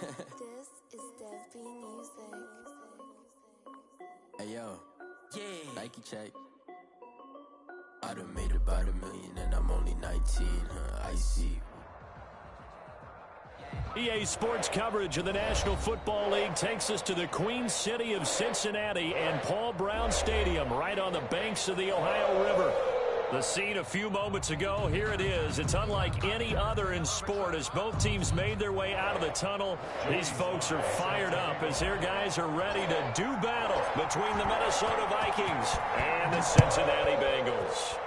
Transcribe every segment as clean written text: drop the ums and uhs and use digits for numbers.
This is Dev Music. Hey yo, yeah, Nike check. I done made about $1 million and I'm only 19, I see. EA Sports coverage of the National Football League takes us to the Queen City of Cincinnati and Paul Brown Stadium right on the banks of the Ohio River. The scene a few moments ago, here it is. It's unlike any other in sport as both teams made their way out of the tunnel. These folks are fired up as their guys are ready to do battle between the Minnesota Vikings and the Cincinnati Bengals.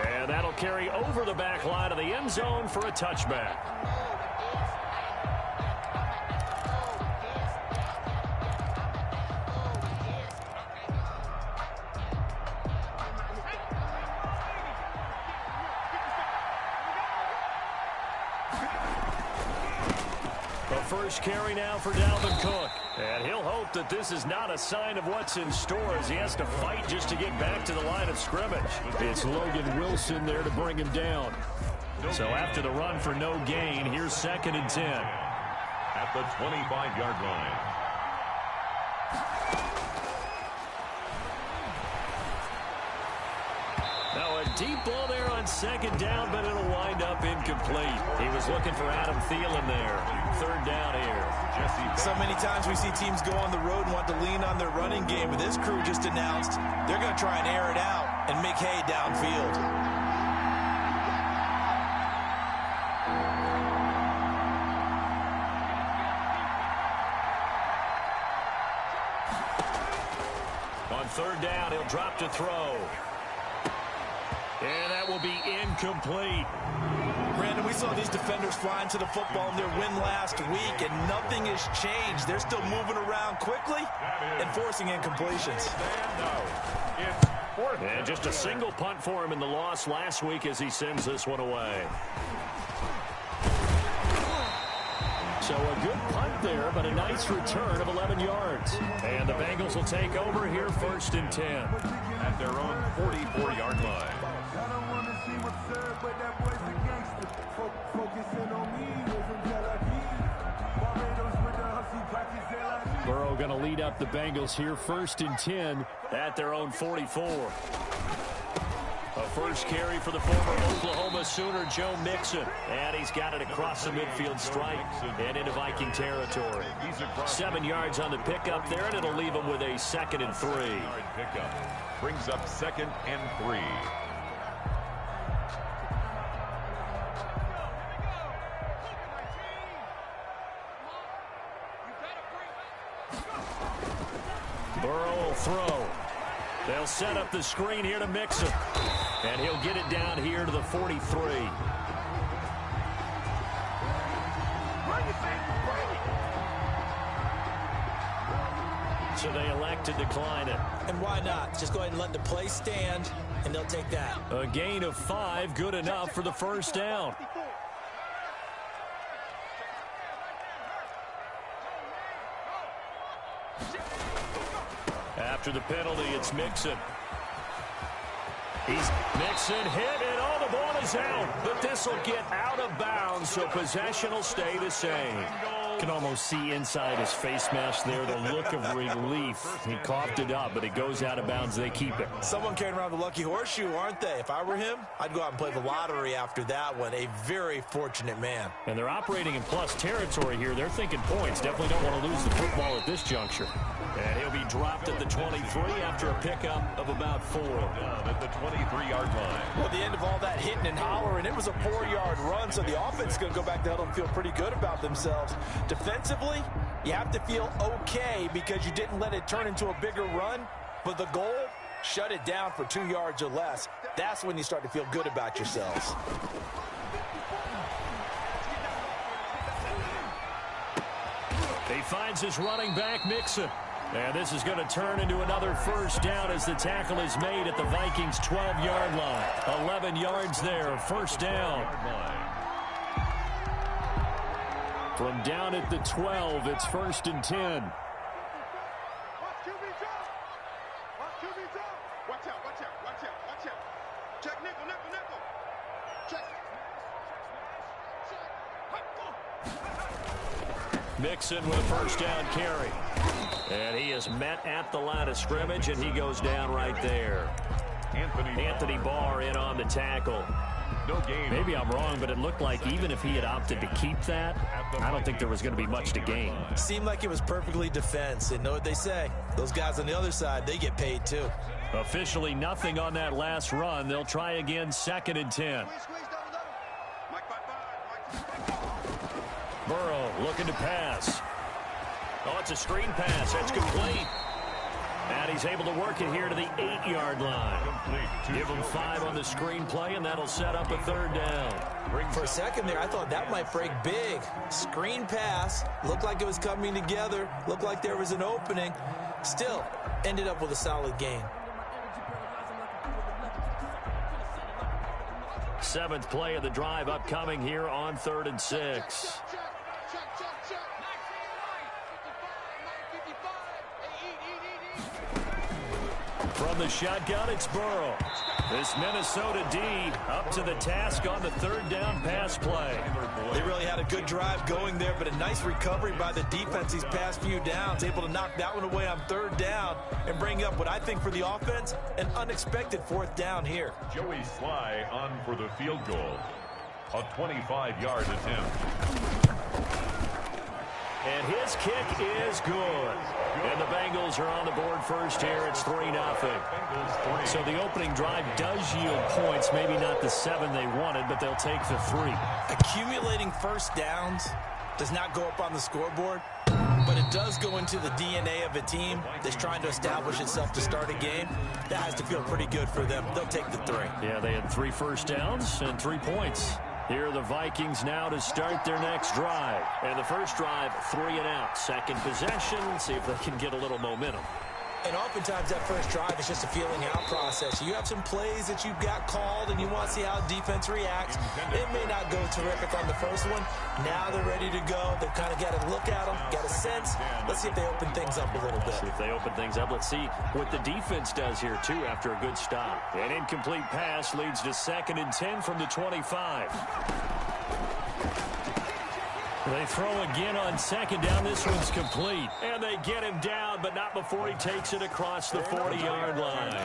And that'll carry over the back line of the end zone for a touchback. First carry now for Dalvin Cook. And he'll hope that this is not a sign of what's in store as he has to fight just to get back to the line of scrimmage. It's Logan Wilson there to bring him down. So after the run for no gain, here's 2nd and 10. At the 25-yard line. Now a deep ball there on 2nd down, but it'll wind up incomplete. He was looking for Adam Thielen there. 3rd down here. So many times we see teams go on the road and want to lean on their running game, but this crew just announced they're going to try and air it out and make hay downfield. On 3rd down, he'll drop to throw. And that will be incomplete. Brandon, we saw these defenders flying to the football in their win last week, and nothing has changed. They're still moving around quickly and forcing incompletions. And just a single punt for him in the loss last week as he sends this one away. So a good punt there, but a nice return of 11 yards. And the Bengals will take over here 1st and 10. At their own 44-yard line. Burrow going to lead up the Bengals here 1st and 10 at their own 44. A first carry for the former Oklahoma Sooner, Joe Mixon. And he's got it across the midfield stripe and into Viking territory. 7 yards on the pickup there, and it'll leave him with a 2nd and 3. Pickup brings up 2nd and 3. Burrow will throw. They'll set up the screen here to Mixon. And he'll get it down here to the 43. So they elect to decline it. And why not? Just go ahead and let the play stand, and they'll take that. A gain of 5, good enough for the 1st down. After the penalty, it's Mixon. Mixon hit, and all the ball is out. But this will get out of bounds, so possession will stay the same. Can almost see inside his face mask there the look of relief. He coughed it up, but it goes out of bounds. They keep it. Someone carrying around the lucky horseshoe, aren't they? If I were him, I'd go out and play the lottery after that one. A very fortunate man. And they're operating in plus territory here. They're thinking points. Definitely don't want to lose the football at this juncture. And he'll be dropped at the 23 after a pickup of about 4. At the 23-yard line. Well, the end of all that hitting and hollering, it was a 4-yard run, so the offense is going to go back to huddle and feel pretty good about themselves. Defensively, you have to feel okay because you didn't let it turn into a bigger run. But the goal, shut it down for 2 yards or less. That's when you start to feel good about yourselves. He finds his running back, Mixon. And this is going to turn into another 1st down as the tackle is made at the Vikings' 12-yard line. 11 yards there, 1st down. From down at the 12, it's 1st and 10. Mixon with a first down carry. And he is met at the line of scrimmage, and he goes down right there. Anthony Barr in on the tackle. No gain. Maybe I'm wrong, but it looked like even if he had opted to keep that, I don't think there was going to be much to gain. Seemed like it was perfectly defense. And know what they say? Those guys on the other side, they get paid too. Officially nothing on that last run. They'll try again, 2nd and 10. Burrow looking to pass. Oh, it's a screen pass. That's complete. And he's able to work it here to the 8-yard line. Give him 5 on the screen play, and that'll set up a 3rd down. For a second there, I thought that might break big. Screen pass. Looked like it was coming together. Looked like there was an opening. Still, ended up with a solid gain. 7th play of the drive upcoming here on 3rd and 6. From the shotgun, it's Burrow. This Minnesota D up to the task on the 3rd down pass play. They really had a good drive going there, but a nice recovery by the defense these past few downs. Able to knock that one away on 3rd down and bring up what I think for the offense, an unexpected 4th down here. Joey Sly on for the field goal. A 25-yard attempt. And his kick is good. And the Bengals are on the board first here. It's 3-0. So the opening drive does yield points. Maybe not the 7 they wanted, but they'll take the 3. Accumulating first downs does not go up on the scoreboard, but it does go into the DNA of a team that's trying to establish itself to start a game. That has to feel pretty good for them. They'll take the 3. Yeah, they had 3 first downs and 3 points. Here are the Vikings now to start their next drive. And the first drive, 3 and out. Second possession, see if they can get a little momentum. And oftentimes that first drive is just a feeling out process. You have some plays that you've got called and you want to see how defense reacts. It may not go terrific on the first one. Now they're ready to go. They've kind of got to look at them, got a sense. Let's see if they open things up a little bit. See if they open things up. Let's see what the defense does here, too, after a good stop. An incomplete pass leads to 2nd and 10 from the 25. They throw again on 2nd down. This one's complete. And they get him down, but not before he takes it across the 40-yard line.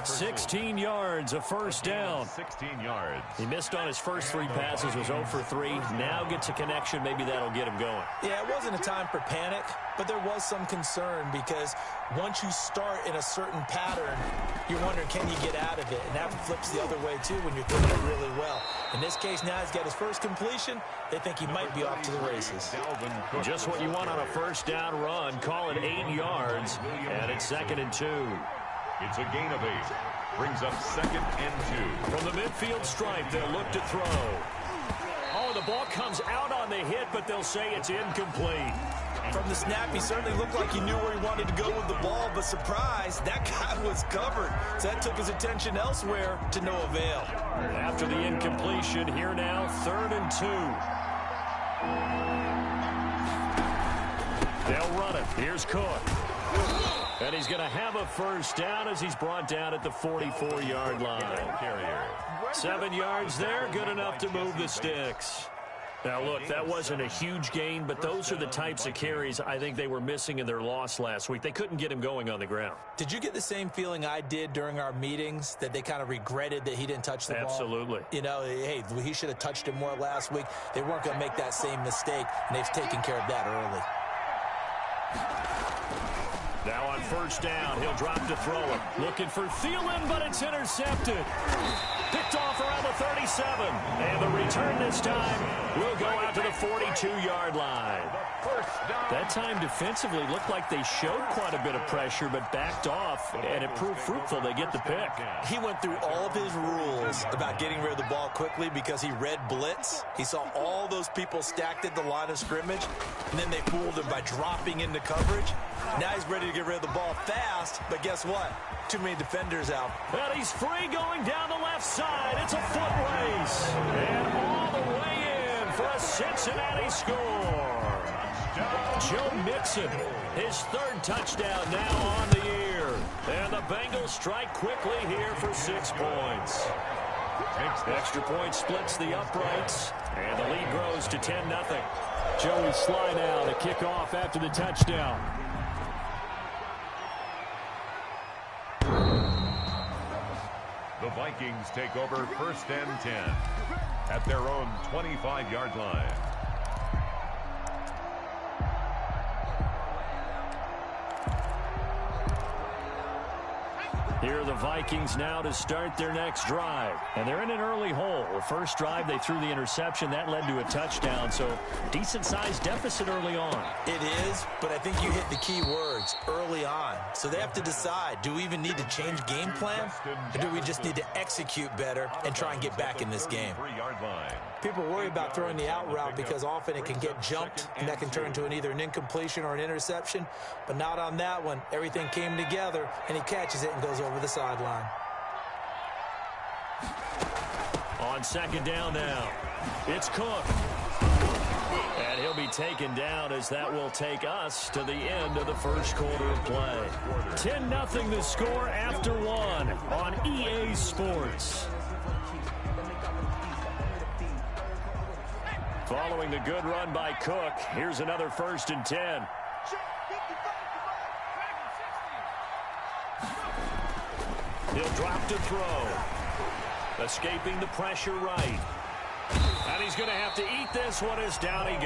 16 yards, a first down. 16 yards. He missed on his first 3 passes, was 0 for 3. Now gets a connection. Maybe that'll get him going. Yeah, it wasn't a time for panic, but there was some concern because once you start in a certain pattern, you're wondering, can you get out of it? And that flips the other way, too, when you're throwing it really well. In this case, now he's got his first completion. They think he might be off to the races. Just what you want on a first down run. Call it 8 yards, and it's 2nd and 2. It's a gain of 8. Brings up 2nd and 2. From the midfield stripe, they'll look to throw. Oh, the ball comes out on the hit, but they'll say it's incomplete. From the snap, he certainly looked like he knew where he wanted to go with the ball, but surprise, that guy was covered. So that took his attention elsewhere to no avail. After the incompletion, here now, 3rd and 2. They'll run it. Here's Cook. And he's going to have a first down as he's brought down at the 44-yard line. 7 yards there, good enough to move the sticks. Now, look, that wasn't a huge gain, but those are the types of carries I think they were missing in their loss last week. They couldn't get him going on the ground. Did you get the same feeling I did during our meetings, that they kind of regretted that he didn't touch the ball? Absolutely. You know, hey, he should have touched it more last week. They weren't going to make that same mistake, and they've taken care of that early. Now on first down, he'll drop to throw it. Looking for Thielen, but it's intercepted. Picked off around the 37. And the return this time will go out to the 42-yard line. That time defensively looked like they showed quite a bit of pressure, but backed off, and it proved fruitful. They get the pick. He went through all of his rules about getting rid of the ball quickly because he read blitz. He saw all those people stacked at the line of scrimmage, and then they fooled him by dropping into coverage. Now he's ready to get rid of the ball fast, but guess what? Too many defenders out. Well, he's free going down the left side. It's a foot race. And all the way in for a Cincinnati score. Joe Mixon, his 3rd touchdown now on the year. And the Bengals strike quickly here for 6 points. Extra point splits the uprights, and the lead grows to 10-0. Joey Sly now to kick off after the touchdown. The Vikings take over 1st and 10 at their own 25-yard line. Here are the Vikings now to start their next drive. And they're in an early hole. The first drive, they threw the interception. That led to a touchdown, so decent-sized deficit early on. It is, but I think you hit the key words, early on. So they have to decide, do we even need to change game plan? Or do we just need to execute better and try and get back in this game? People worry about throwing the out route because often it can get jumped, and that can turn into either an incompletion or an interception. But not on that one. Everything came together, and he catches it and goes over the sideline. On 2nd down now, it's Cook. And he'll be taken down as that will take us to the end of the first quarter of play. 10-0 the score after 1 on EA Sports. Following the good run by Cook, here's another 1st and 10. He'll drop to throw. Escaping the pressure right. And he's going to have to eat this one as down he goes.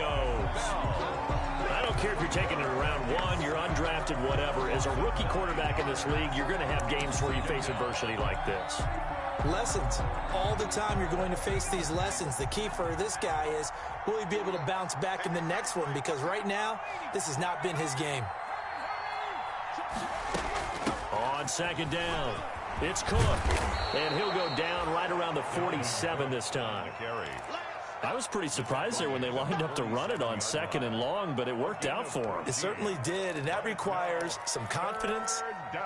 I don't care if you're taking it in round 1, you're undrafted, whatever. As a rookie quarterback in this league, you're going to have games where you face adversity like this. Lessons. All the time you're going to face these lessons. The key for this guy is, will he be able to bounce back in the next one? Because right now, this has not been his game. On 2nd down, it's Cook. And he'll go down right around the 47 this time. I was pretty surprised there when they lined up to run it on 2nd and long, but it worked out for him. It certainly did, and that requires some confidence,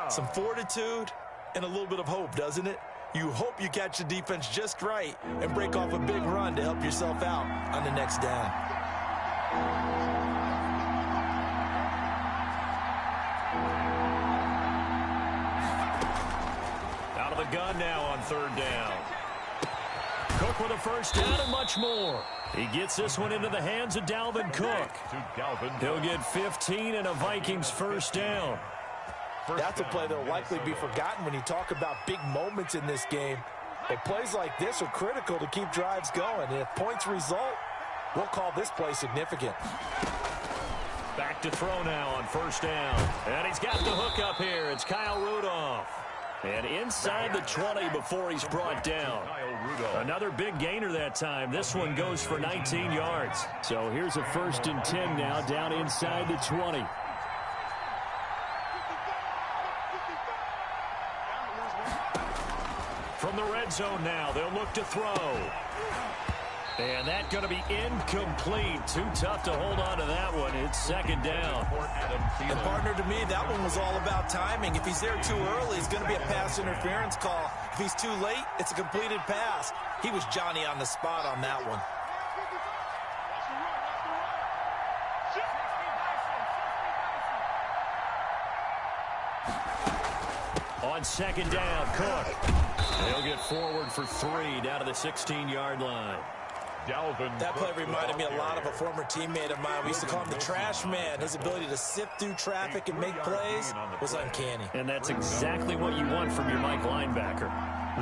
some fortitude, and a little bit of hope, doesn't it? You hope you catch the defense just right and break off a big run to help yourself out on the next down. Out of the gun now on 3rd down. Cook with a 1st down and much more. He gets this one into the hands of Dalvin Cook. He'll get 15 and a Vikings 1st down. That's a play that will likely be forgotten when you talk about big moments in this game. But plays like this are critical to keep drives going. And if points result, we'll call this play significant. Back to throw now on 1st down. And he's got the hook up here. It's Kyle Rudolph. And inside the 20 before he's brought down. Another big gainer that time. This one goes for 19 yards. So here's a 1st and 10 now down inside the 20. From the red zone now, they'll look to throw. And that's going to be incomplete. Too tough to hold on to that one. It's 2nd down. And partner, to me, that one was all about timing. If he's there too early, it's going to be a pass interference call. If he's too late, it's a completed pass. He was Johnny on the spot on that one. On 2nd down, Cook. They'll get forward for 3 down to the 16-yard line. That play reminded me a lot of a former teammate of mine. We used to call him the trash man. His ability to sift through traffic and make plays was uncanny. And that's exactly what you want from your Mike linebacker.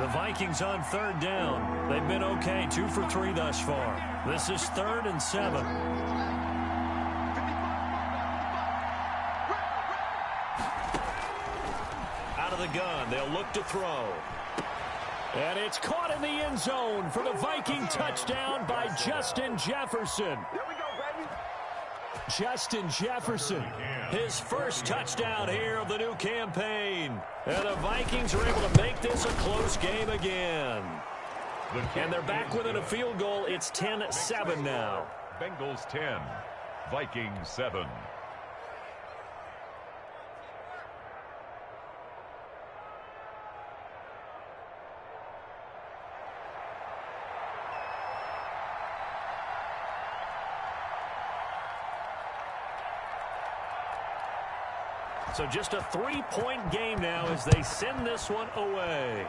The Vikings on 3rd down. They've been okay, 2 for 3 thus far. This is 3rd and 7. Out of the gun, they'll look to throw. And it's caught in the end zone for the Viking touchdown by Justin Jefferson. Justin Jefferson, his 1st touchdown here of the new campaign. And the Vikings are able to make this a close game again. And they're back within a field goal. It's 10-7 now. Bengals 10, Vikings 7. So just a 3-point game now as they send this one away.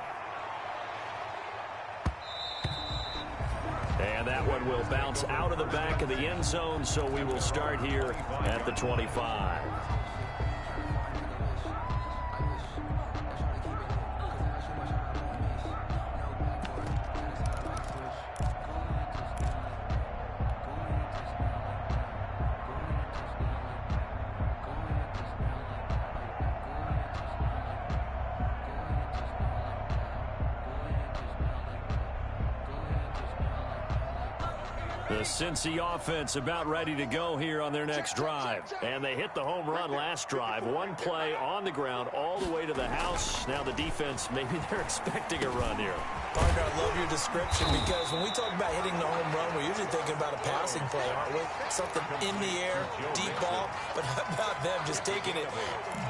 And that one will bounce out of the back of the end zone, so we will start here at the 25. The Cincy offense about ready to go here on their next drive. And they hit the home run last drive. One play on the ground all the way to the house. Now the defense, maybe they're expecting a run here. Parker, I love your description because when we talk about hitting the home run, we're usually thinking about a passing play, aren't we? Something in the air, deep ball. But how about them just taking it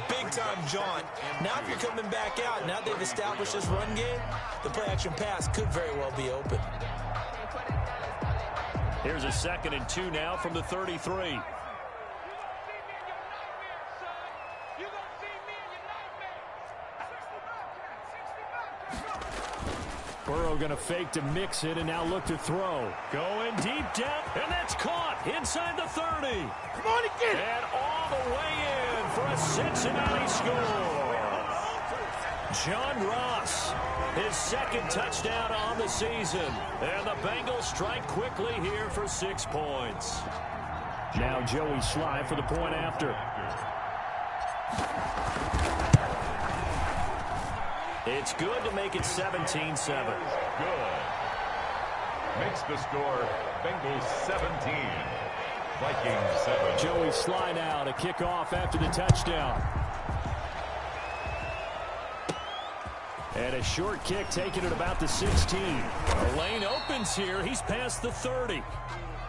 big-time jaunt? Now if you're coming back out, now they've established this run game, the play-action pass could very well be open. Here's a 2nd and 2 now from the 33. Burrow going to fake to mix it and now look to throw. Going deep down, and that's caught inside the 30. Come on, again. And all the way in for a Cincinnati score. John Ross, his 2nd touchdown on the season. And the Bengals strike quickly here for 6 points. Now Joey Sly for the point after. It's good to make it 17-7. Good. Makes the score Bengals 17. Vikings 7. Joey Sly now to kick off after the touchdown. And a short kick taken at about the 16. The lane opens here. He's past the 30.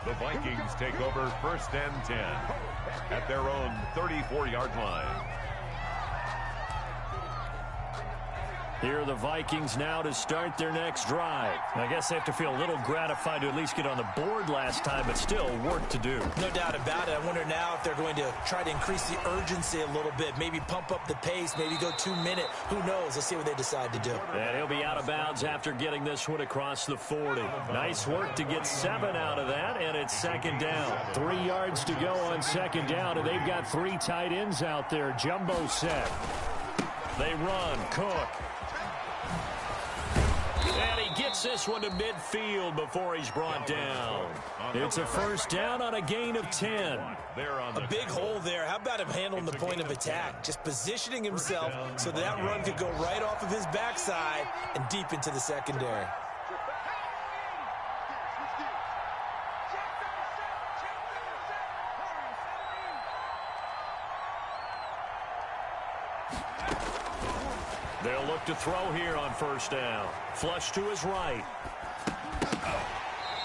The Vikings take over 1st and 10 at their own 34-yard line. Here are the Vikings now to start their next drive. I guess they have to feel a little gratified to at least get on the board last time, but still work to do. No doubt about it. I wonder now if they're going to try to increase the urgency a little bit, maybe pump up the pace, maybe go 2-minute. Who knows? Let's see what they decide to do. And he'll be out of bounds after getting this one across the 40. Nice work to get 7 out of that, and it's 2nd down. 3 yards to go on 2nd down, and they've got 3 tight ends out there. Jumbo set. They run. Cook. And he gets this one to midfield before he's brought down. It's a 1st down on a gain of 10. A big hole there. How about him handling the point of attack? Just positioning himself so that run could go right off of his backside and deep into the secondary. They'll look to throw here on 1st down. Flush to his right.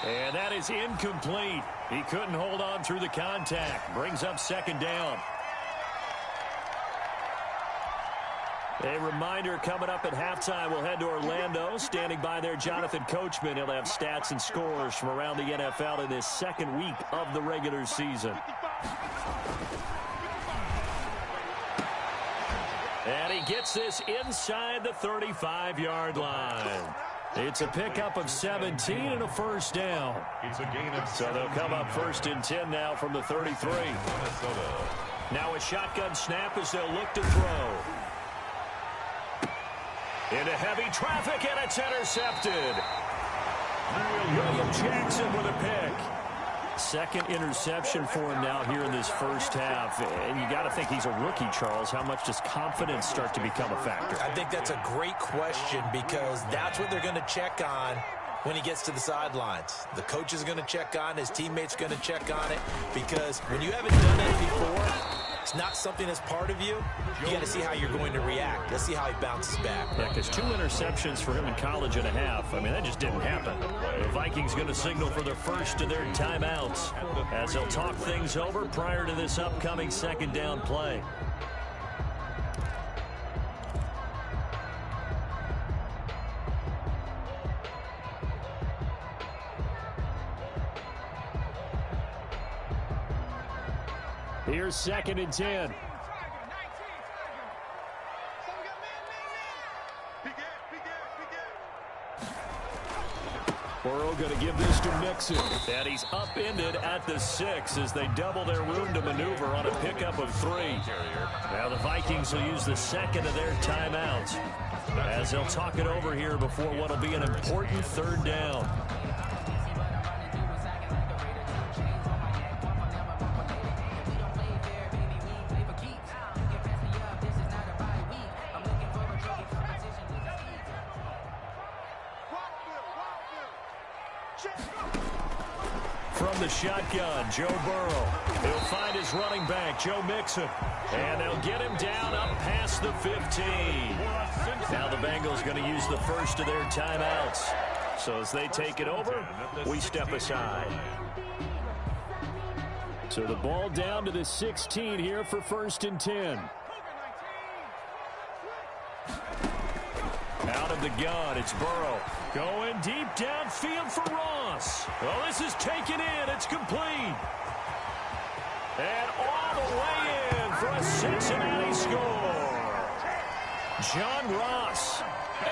And that is incomplete. He couldn't hold on through the contact. Brings up 2nd down. A reminder coming up at halftime. We'll head to Orlando. Standing by there, Jonathan Coachman. He'll have stats and scores from around the NFL in this 2nd week of the regular season. And he gets this inside the 35-yard line. It's a pickup of 17 and a 1st down. It's a gain of 7. So they'll come up 1st and 10 now from the 33. Minnesota. Now a shotgun snap as they'll look to throw. Into heavy traffic, and it's intercepted. William Jackson with a pick. 2nd interception for him now here in this 1st half. And you got to think he's a rookie, Charles. How much does confidence start to become a factor? I think that's a great question because that's what they're going to check on when he gets to the sidelines. The coach is going to check on it. His teammates are going to check on it because when you haven't done it before, it's not something that's part of you. You got to see how you're going to react. Let's see how he bounces back. Yeah, because 2 interceptions for him in college and a half. I mean, that just didn't happen. The Vikings going to signal for their first of their timeouts as they'll talk things over prior to this upcoming 2nd down play. Here's 2nd and 10. Burrow going to give this to Mixon. And he's upended at the 6 as they double their room to maneuver on a pickup of 3. Now the Vikings will use the second of their timeouts as they'll talk it over here before what will be an important 3rd down. From the shotgun, Joe Burrow. He'll find his running back, Joe Mixon. And they'll get him down up past the 15. Now the Bengals going to use the first of their timeouts. So as they take it over, we step aside. So the ball down to the 16 here for 1st and 10. Out of the gun, it's Burrow. Going deep downfield for Ross. Well, this is taken in. It's complete. And all the way in for a Cincinnati score. John Ross,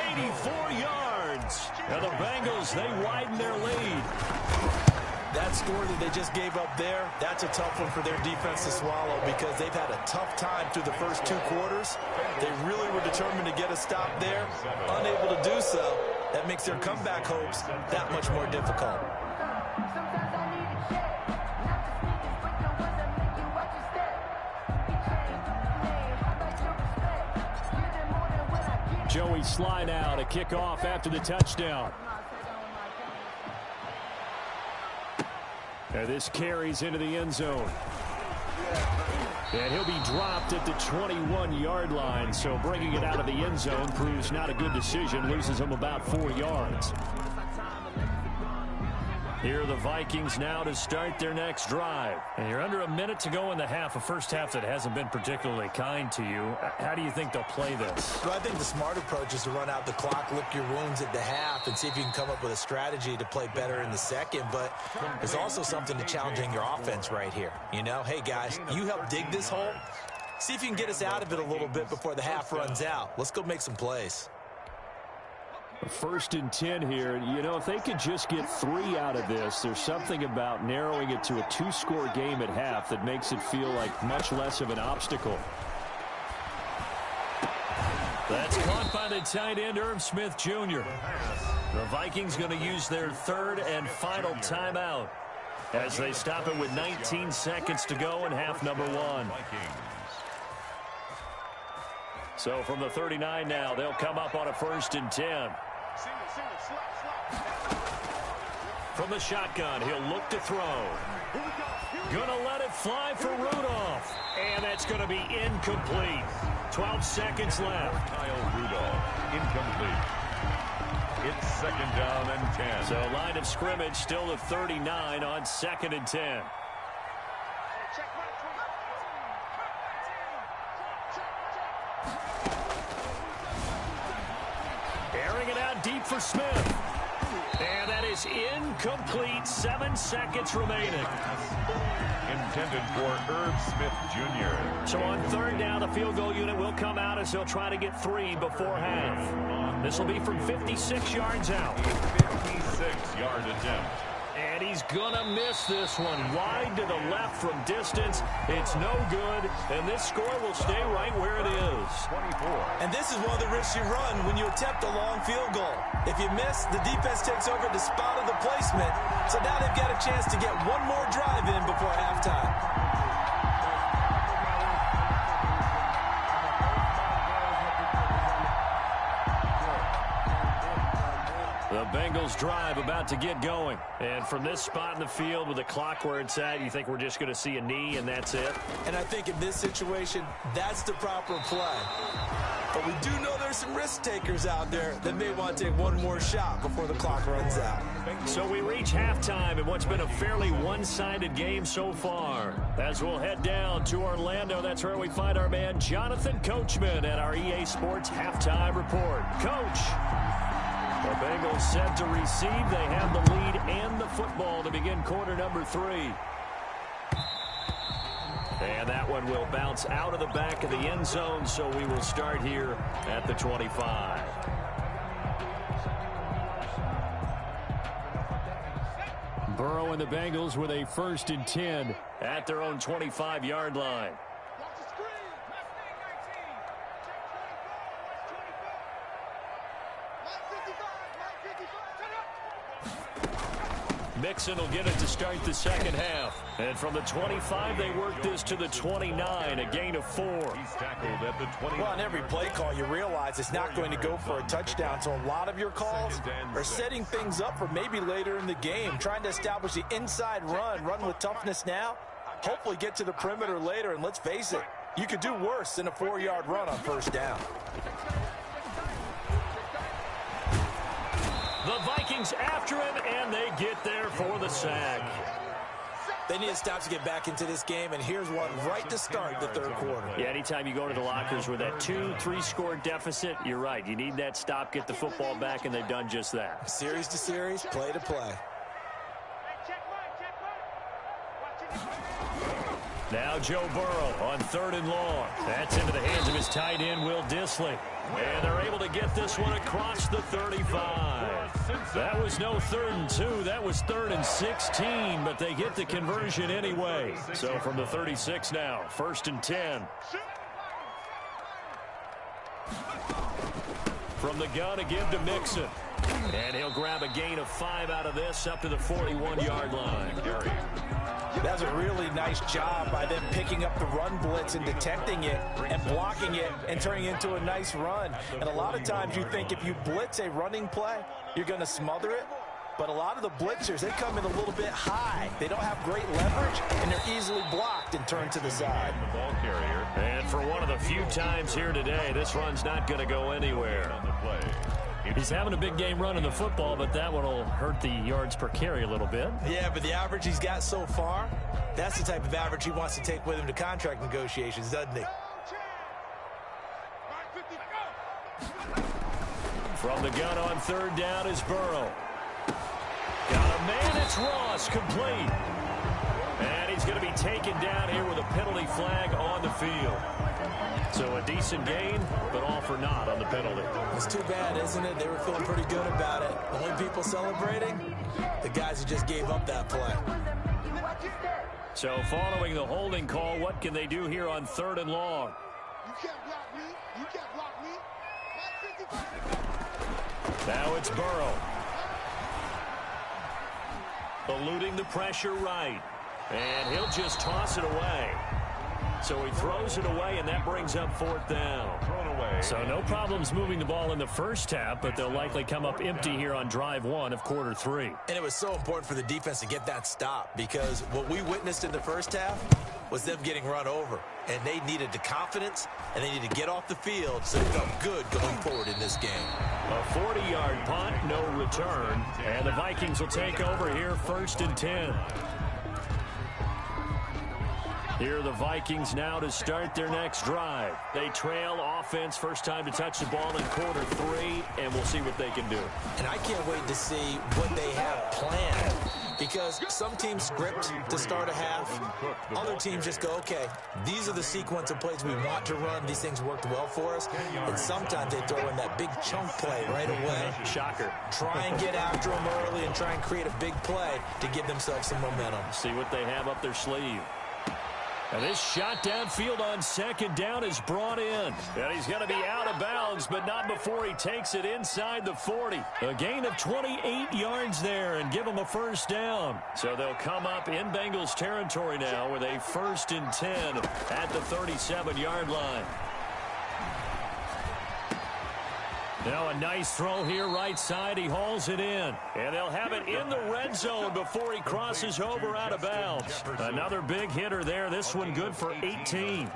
84 yards. And the Bengals, they widen their lead. That score that they just gave up there, that's a tough one for their defense to swallow because they've had a tough time through the first 2 quarters. They really were determined to get a stop there, unable to do so. That makes their comeback hopes that much more difficult. Joey Sly now to kick off after the touchdown. And this carries into the end zone. And he'll be dropped at the 21-yard line, so bringing it out of the end zone proves not a good decision, loses him about 4 yards. Here are the Vikings now to start their next drive. And you're under a minute to go in the half, a first half that hasn't been particularly kind to you. How do you think they'll play this? Well, I think the smart approach is to run out the clock, lick your wounds at the half, and see if you can come up with a strategy to play better in the second. But there's also something to challenging your offense right here. You know, hey, guys, you help dig this hole. See if you can get us out of it a little bit before the half runs out. Let's go make some plays. 1st and 10 here. You know, if they could just get 3 out of this, there's something about narrowing it to a 2-score game at half that makes it feel like much less of an obstacle. That's caught by the tight end, Irv Smith Jr. The Vikings going to use their 3rd and final timeout as they stop it with 19 seconds to go in half number 1. So from the 39 now, they'll come up on a 1st and 10. From the shotgun, he'll look to throw. Gonna let it fly for Rudolph. And that's going to be incomplete. 12 seconds left. Kyle Rudolph, incomplete. It's 2nd down and 10. So line of scrimmage still the 39 on 2nd and 10. Airing it out deep for Smith. And that is incomplete. 7 seconds remaining. Intended for Irv Smith Jr. So on 3rd down, the field goal unit will come out as they'll try to get 3 before half. This will be from 56 yards out. 56-yard attempt. And he's going to miss this one. Wide to the left from distance. It's no good. And this score will stay right where it is. 24. And this is one of the risks you run when you attempt a long field goal. If you miss, the defense takes over the spot of the placement. So now they've got a chance to get one more drive in before halftime. The Bengals drive about to get going. And from this spot in the field with the clock where it's at, you think we're just going to see a knee and that's it? And I think in this situation, that's the proper play. But we do know there's some risk takers out there that may want to take one more shot before the clock runs out. So we reach halftime in what's been a fairly one-sided game so far. As we'll head down to Orlando, that's where we find our man Jonathan Coachman at our EA Sports Halftime Report. Coach, the Bengals set to receive. They have the lead and the football to begin quarter number 3. And that one will bounce out of the back of the end zone, so we will start here at the 25. Burrow and the Bengals with a 1st and 10 at their own 25-yard line. Mixon will get it to start the second half. And from the 25, they work this to the 29, a gain of 4. He's tackled at the 20. Well, on every play call, you realize it's not going to go for a touchdown. So a lot of your calls are setting things up for maybe later in the game, trying to establish the inside run with toughness now, hopefully get to the perimeter later. And let's face it, you could do worse than a 4-yard run on 1st down. The Vikings after him, and they get there for the sack. They need to stop to get back into this game, and here's one right to start the 3rd quarter. Yeah, anytime you go to the lockers with that 2-3 score deficit, you're right. You need that stop, get the football back, and they've done just that. Series to series, play to play. Now Joe Burrow on 3rd and long. That's into the hands of his tight end, Will Dissly. And they're able to get this one across the 35. That was no 3rd and 2. That was 3rd and 16, but they get the conversion anyway. So from the 36 now, 1st and 10. From the gun again to Mixon. And he'll grab a gain of 5 out of this up to the 41-yard line. That's a really nice job by them picking up the run blitz and detecting it and blocking it and turning it into a nice run. And a lot of times you think if you blitz a running play, you're going to smother it. But a lot of the blitzers, they come in a little bit high. They don't have great leverage, and they're easily blocked and turned to the side. The ball carrier. And for one of the few times here today, this run's not going to go anywhere. On the play. He's having a big game running the football, but that one will hurt the yards per carry a little bit. Yeah, but the average he's got so far, that's the type of average he wants to take with him to contract negotiations, doesn't he? From the gun on 3rd down is Burrow. Got a man, it's Ross, complete. And he's going to be taken down here with a penalty flag on the field. So a decent gain, but all for naught on the penalty. It's too bad, isn't it? They were feeling pretty good about it. The only people celebrating, the guys who just gave up that play. So following the holding call, what can they do here on 3rd and long? You can't block me. You can't block me. Now it's Burrow. Eluding the pressure right. And he'll just toss it away. So he throws it away, and that brings up 4th down. Thrown away. So no problems moving the ball in the first half, but they'll likely come up empty here on drive 1 of quarter 3. And it was so important for the defense to get that stop, because what we witnessed in the first half was them getting run over. And they needed the confidence, and they needed to get off the field so they felt good going forward in this game. A 40-yard punt, no return. And the Vikings will take over here 1st and 10. Here are the Vikings now to start their next drive. They trail offense, first time to touch the ball in quarter 3, and we'll see what they can do. And I can't wait to see what they have planned, because some teams script to start a half. Other teams just go, okay, these are the sequence of plays we want to run. These things worked well for us. And sometimes they throw in that big chunk play right away. Shocker. Try and get after them early and try and create a big play to give themselves some momentum. See what they have up their sleeve. And this shot downfield on 2nd down is brought in. And he's going to be out of bounds, but not before he takes it inside the 40. A gain of 28 yards there and give him a 1st down. So they'll come up in Bengals territory now with a 1st and 10 at the 37-yard line. Now a nice throw here right side. He hauls it in. And they'll have it in the red zone before he crosses over out of bounds. Another big hitter there. This one good for 18.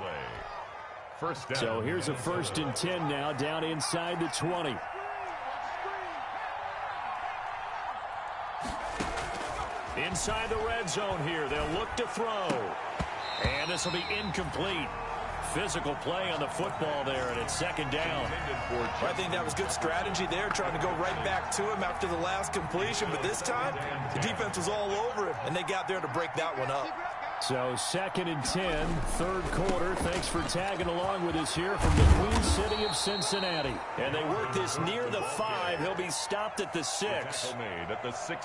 First down. So here's a 1st and 10 now down inside the 20. Inside the red zone here. They'll look to throw. And this will be incomplete. Physical play on the football there, and it's 2nd down. I think that was good strategy there, trying to go right back to him after the last completion. But this time, the defense was all over him, and they got there to break that one up. So 2nd and 10, third quarter. Thanks for tagging along with us here from the Queen City of Cincinnati. And they work this near the 5. He'll be stopped at the 6.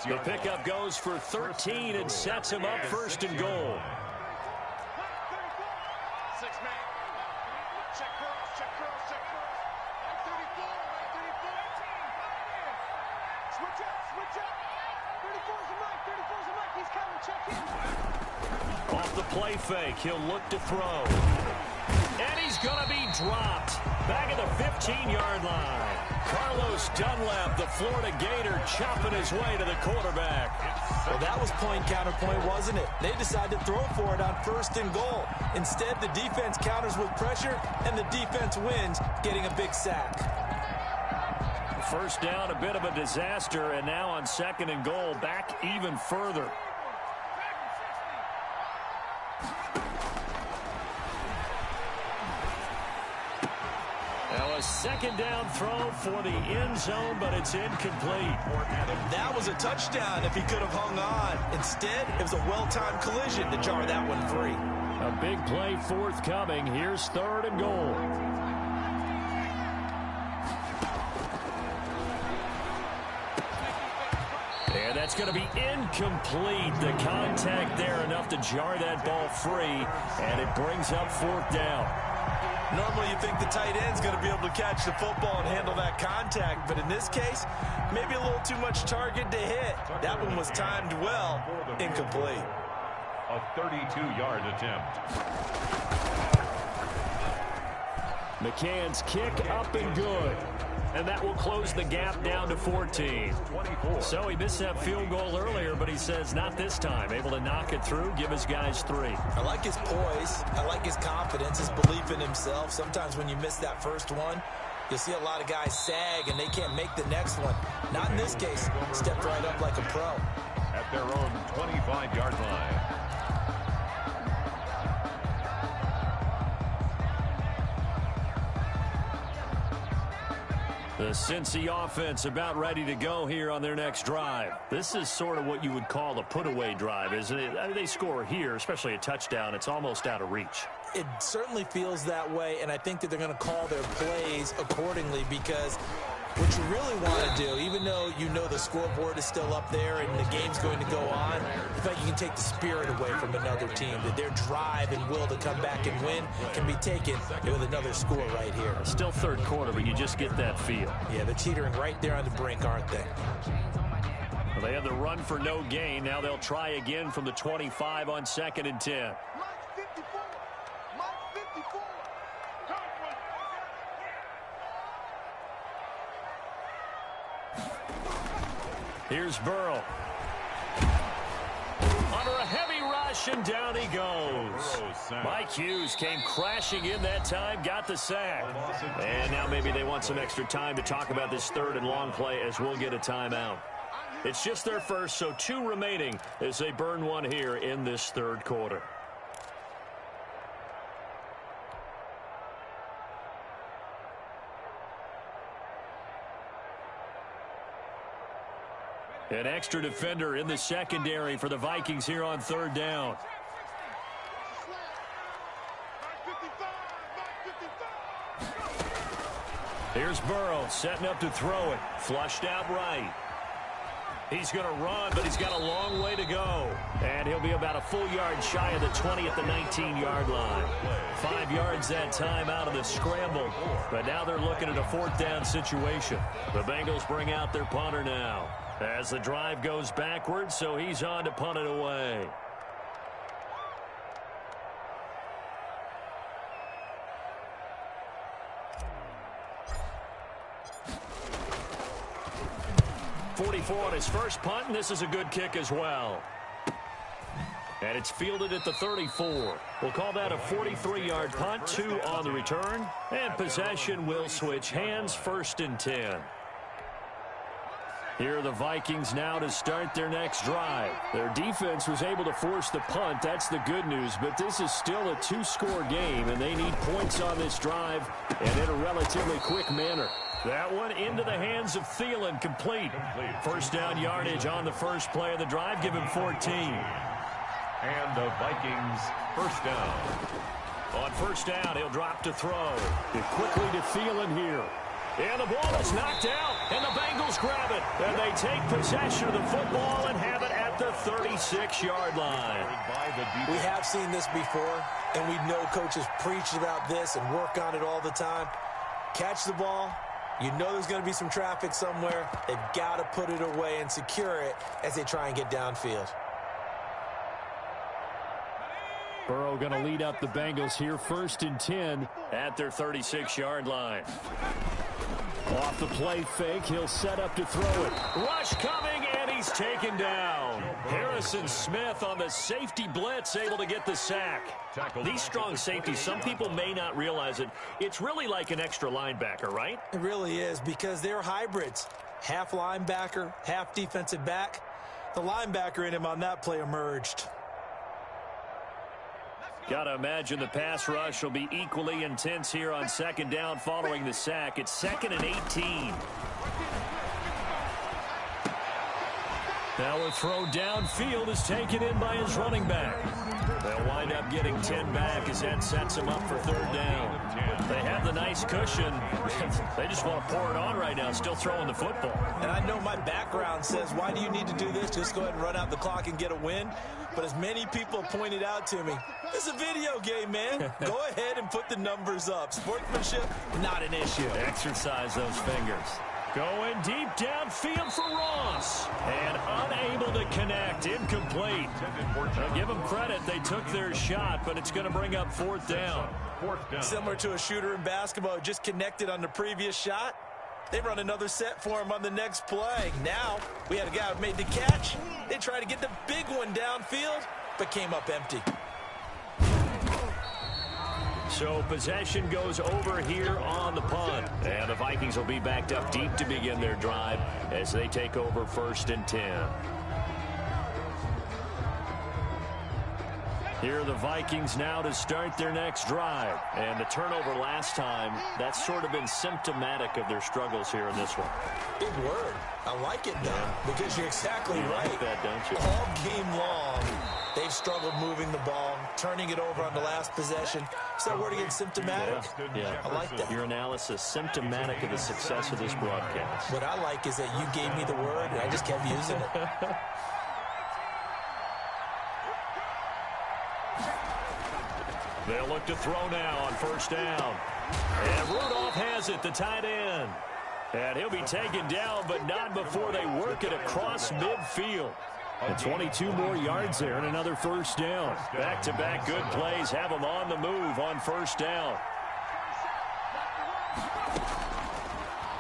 The pickup goes for 13 and sets him up 1st and goal. Off the play fake, he'll look to throw. And he's going to be dropped. Back at the 15-yard line. Carlos Dunlap, the Florida Gator, chopping his way to the quarterback. Well, that was point-counterpoint, wasn't it? They decided to throw for it on 1st and goal. Instead, the defense counters with pressure, and the defense wins, getting a big sack. First down, a bit of a disaster, and now on 2nd and goal, back even further. Now a 2nd down throw for the end zone, but it's incomplete. That was a touchdown if he could have hung on. Instead, it was a well-timed collision to jar that one free. A big play forthcoming. Here's 3rd and goal. And that's going to be incomplete. The contact there enough to jar that ball free, and it brings up 4th down. Normally you think the tight end's going to be able to catch the football and handle that contact, but in this case, maybe a little too much target to hit. That one was timed well, incomplete. A 32-yard attempt. McCann's kick up and good. And that will close the gap down to 14. So he missed that field goal earlier, but he says not this time. Able to knock it through, give his guys 3. I like his poise. I like his confidence, his belief in himself. Sometimes when you miss that first one, you'll see a lot of guys sag and they can't make the next one. Not in this case. Stepped right up like a pro. At their own 25-yard line. The Cincy offense about ready to go here on their next drive. This is sort of what you would call a put-away drive, isn't it? I mean, they score here, especially a touchdown. It's almost out of reach. It certainly feels that way, and I think that they're going to call their plays accordingly because what you really want to do, even though you know the scoreboard is still up there and the game's going to go on, in fact, you can take the spirit away from another team, that their drive and will to come back and win can be taken with another score right here. Still 3rd quarter, but you just get that feel. Yeah, they're teetering right there on the brink, aren't they? Well, they have the run for no gain. Now they'll try again from the 25 on 2nd and 10. Here's Burrow. Under a heavy rush, and down he goes. Mike Hughes came crashing in that time, got the sack. And now maybe they want some extra time to talk about this 3rd and long play as we'll get a timeout. It's just their first, so 2 remaining as they burn one here in this 3rd quarter. An extra defender in the secondary for the Vikings here on 3rd down. Here's Burrow setting up to throw it. Flushed out right. He's going to run, but he's got a long way to go. And he'll be about a full yard shy of the 20 at the 19-yard line. 5 yards that time out of the scramble. But now they're looking at a 4th down situation. The Bengals bring out their punter now as the drive goes backwards, so he's on to punt it away. On his first punt, and this is a good kick as well. And it's fielded at the 34. We'll call that a 43-yard punt, 2 on the return. And possession will switch hands, 1st and 10. Here are the Vikings now to start their next drive. Their defense was able to force the punt. That's the good news, but this is still a 2-score game, and they need points on this drive and in a relatively quick manner. That one into the hands of Thielen, complete. 1st down yardage on the first play of the drive, give him 14. And the Vikings first down. On first down, he'll drop to throw. And quickly to Thielen here. And the ball is knocked out, and the Bengals grab it. And they take possession of the football and have it at the 36-yard line. We have seen this before, and we know coaches preach about this and work on it all the time. Catch the ball. You know there's going to be some traffic somewhere. They've got to put it away and secure it as they try and get downfield. Burrow going to lead up the Bengals here, 1st and 10. At their 36-yard line. Off the play fake, he'll set up to throw it. Rush coming, and he's taken down. Harrison Smith on the safety blitz, able to get the sack. These strong safeties, some people may not realize it. It's really like an extra linebacker, right? It really is, because they're hybrids. Half linebacker, half defensive back. The linebacker in him on that play emerged. Got to imagine the pass rush will be equally intense here on 2nd down following the sack. It's 2nd and 18. Now a throw downfield is taken in by his running back. They'll wind up getting 10 back as that sets him up for 3rd down. They have the nice cushion. They just want to pour it on right now, still throwing the football. And I know my background says, why do you need to do this? Just go ahead and run out the clock and get a win. But as many people pointed out to me, it's a video game, man. Go ahead and put the numbers up. Sportsmanship, not an issue. Exercise those fingers. Going deep downfield for Ross. And unable to connect. Incomplete. Now give them credit. They took their shot, but it's going to bring up 4th down. Similar to a shooter in basketball, just connected on the previous shot. They run another set for him on the next play. Now, we had a guy who made the catch. They tried to get the big one downfield, but came up empty. So possession goes over here on the punt. And the Vikings will be backed up deep to begin their drive as they take over 1st and 10. Here are the Vikings now to start their next drive. And the turnover last time, that's sort of been symptomatic of their struggles here in this one. Big word. I like it, Don, because you're exactly right. Like that, don't you? All game long, they've struggled moving the ball, turning it over on the last possession. Is that word again, symptomatic? Yeah. I like that. Your analysis, symptomatic of the success of this broadcast. What I like is that you gave me the word, and I just kept using it. They'll look to throw now on 1st down. And Rudolph has it, the tight end. And he'll be taken down, but not before they work it across midfield. And 22 more yards there and another 1st down. Back-to-back good plays have them on the move on 1st down.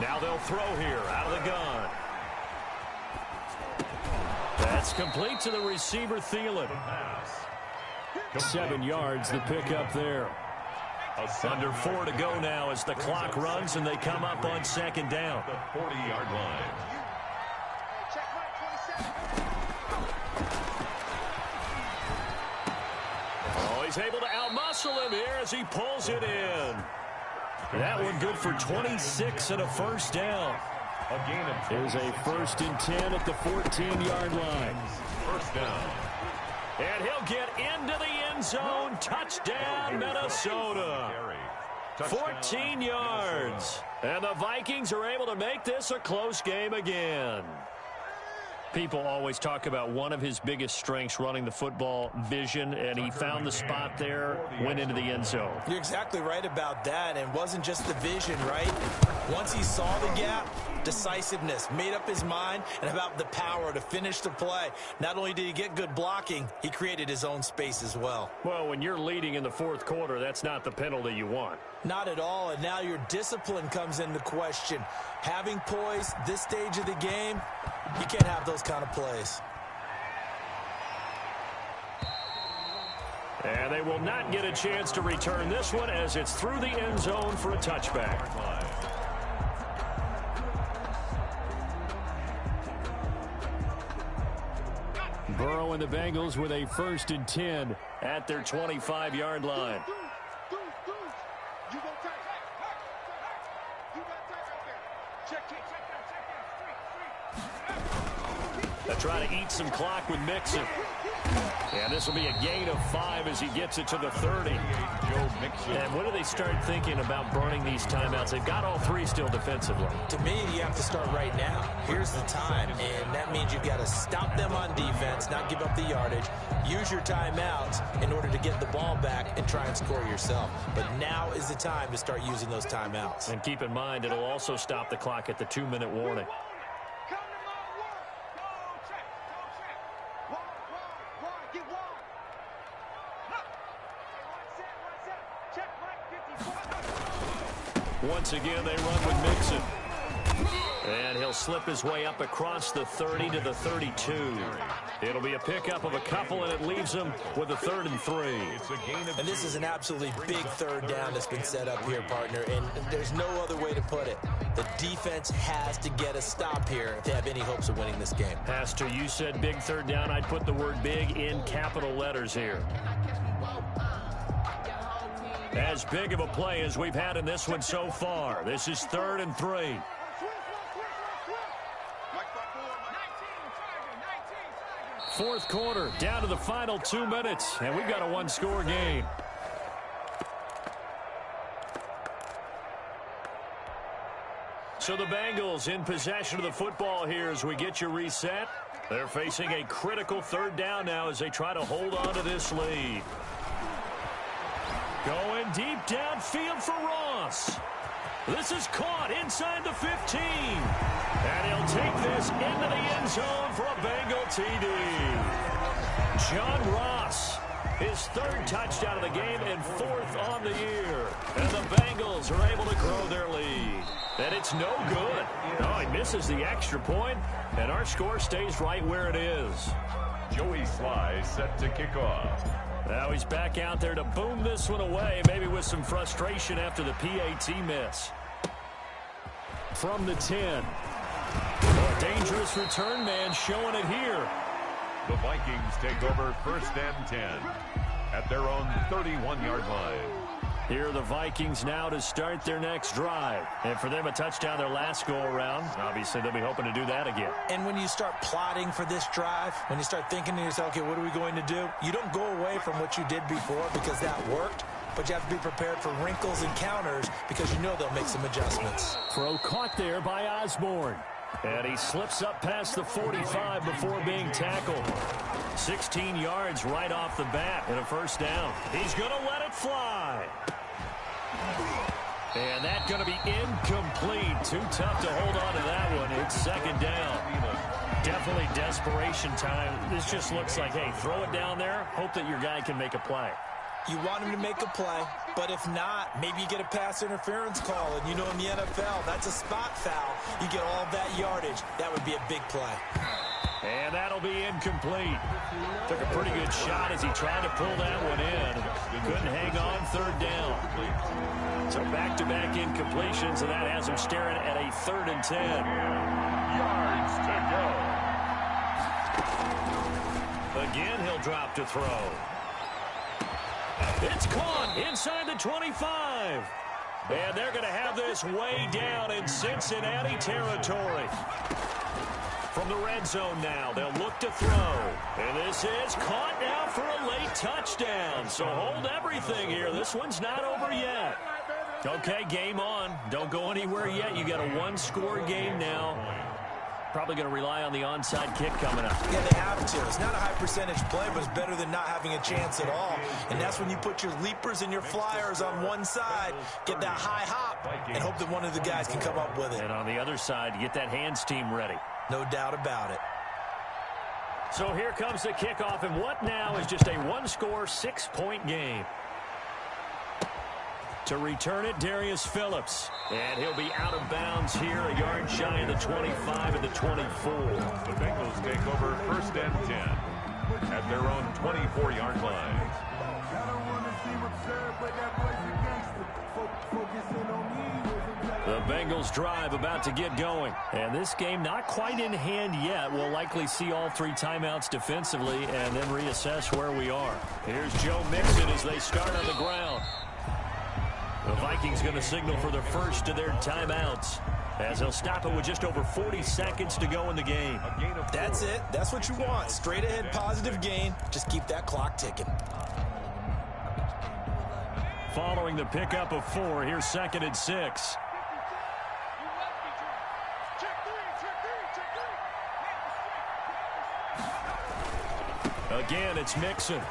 Now they'll throw here out of the gun. That's complete to the receiver, Thielen. 7 yards, the pickup there. Under 4 to go now as the clock runs and they come up on 2nd down. The 40-yard line. Oh, he's able to outmuscle him here as he pulls it in. That one good for 26 and a 1st down. A gain of Here's a 1st and 10 at the 14-yard line. 1st down. And he'll get into the end zone. Touchdown, Minnesota. 14 yards. And the Vikings are able to make this a close game again. People always talk about one of his biggest strengths running the football, vision, and he found the spot there, went into the end zone. You're exactly right about that, and wasn't just the vision, right? Once he saw the gap, decisiveness, made up his mind, and about the power to finish the play. Not only did he get good blocking, he created his own space as well. Well, when you're leading in the 4th quarter, that's not the penalty you want. Not at all, and now your discipline comes into question. Having poise this stage of the game, you can't have those kind of plays. And they will not get a chance to return this one as it's through the end zone for a touchback. Burrow and the Bengals with a 1st and 10 at their 25-yard line. They try to eat some clock with Mixon. And this will be a gain of 5 as he gets it to the 30. And when do they start thinking about burning these timeouts? They've got all 3 still defensively. To me, you have to start right now. Here's the time, and that means you've got to stop them on defense, not give up the yardage, use your timeouts in order to get the ball back and try and score yourself. But now is the time to start using those timeouts. And keep in mind, it'll also stop the clock at the 2-minute warning. Once again, they run with Mixon. And he'll slip his way up across the 30 to the 32. It'll be a pickup of a couple, and it leaves him with a 3rd and 3. And this is an absolutely big 3rd down that's been set up here, partner, and there's no other way to put it. The defense has to get a stop here to have any hopes of winning this game. Pastor, you said big 3rd down. I'd put the word big in capital letters here. As big of a play as we've had in this one so far. This is 3rd and 3. Fourth quarter, down to the final 2 minutes, and we've got a 1-score game. So the Bengals in possession of the football here as we get you reset. They're facing a critical 3rd down now as they try to hold on to this lead. Going deep downfield for Ross. This is caught inside the 15. And he'll take this into the end zone for a Bengal TD. John Ross, his 3rd touchdown of the game and 4th on the year. And the Bengals are able to grow their lead. And it's no good. No, he misses the extra point, and our score stays right where it is. Joey Sly set to kick off. Now he's back out there to boom this one away, maybe with some frustration after the PAT miss. From the 10. A dangerous return man showing it here. The Vikings take over 1st and 10 at their own 31-yard line. Here are the Vikings now to start their next drive. And for them, a touchdown their last go-around. Obviously, they'll be hoping to do that again. And when you start plotting for this drive, when you start thinking to yourself, okay, what are we going to do? You don't go away from what you did before because that worked. But you have to be prepared for wrinkles and counters because you know they'll make some adjustments. Throw caught there by Osborne. And he slips up past the 45 before being tackled. 16 yards right off the bat and a 1st down. He's going to let it fly. And that's going to be incomplete. Too tough to hold on to that one. It's 2nd down. Definitely desperation time. This just looks like, hey, throw it down there. Hope that your guy can make a play. You want him to make a play, but if not, maybe you get a pass interference call. And you know in the NFL, that's a spot foul. You get all that yardage. That would be a big play. And that'll be incomplete. Took a pretty good shot as he tried to pull that one in. Couldn't hang on 3rd down. So back-to-back incompletions, and that has him staring at a 3rd and 10. Yards to go. Again, he'll drop to throw. It's caught inside the 25. And they're going to have this way down in Cincinnati territory. From the red zone now, they'll look to throw. And this is caught now for a late touchdown. So hold everything here. This one's not over yet. Okay, game on. Don't go anywhere yet. You got a 1-score game now. Probably going to rely on the onside kick coming up. Yeah, they have to. It's not a high percentage play, but it's better than not having a chance at all. And that's when you put your leapers and your flyers on one side, get that high hop, and hope that one of the guys can come up with it. And on the other side, you get that hands team ready. No doubt about it. So here comes the kickoff, and what now is just a 1-score, 6-point game. To return it, Darius Phillips. And he'll be out of bounds here, a yard shy of the 25 and the 24. The Bengals take over 1st and 10 at their own 24-yard line. The Bengals drive about to get going. And this game not quite in hand yet. We'll likely see all 3 timeouts defensively and then reassess where we are. Here's Joe Mixon as they start on the ground. The Vikings going to signal for the first of their timeouts. as they'll stop it with just over 40 seconds to go in the game. That's it. That's what you want. Straight ahead positive gain. Just keep that clock ticking. Following the pickup of 4, here's 2nd and 6. Again, it's Mixon.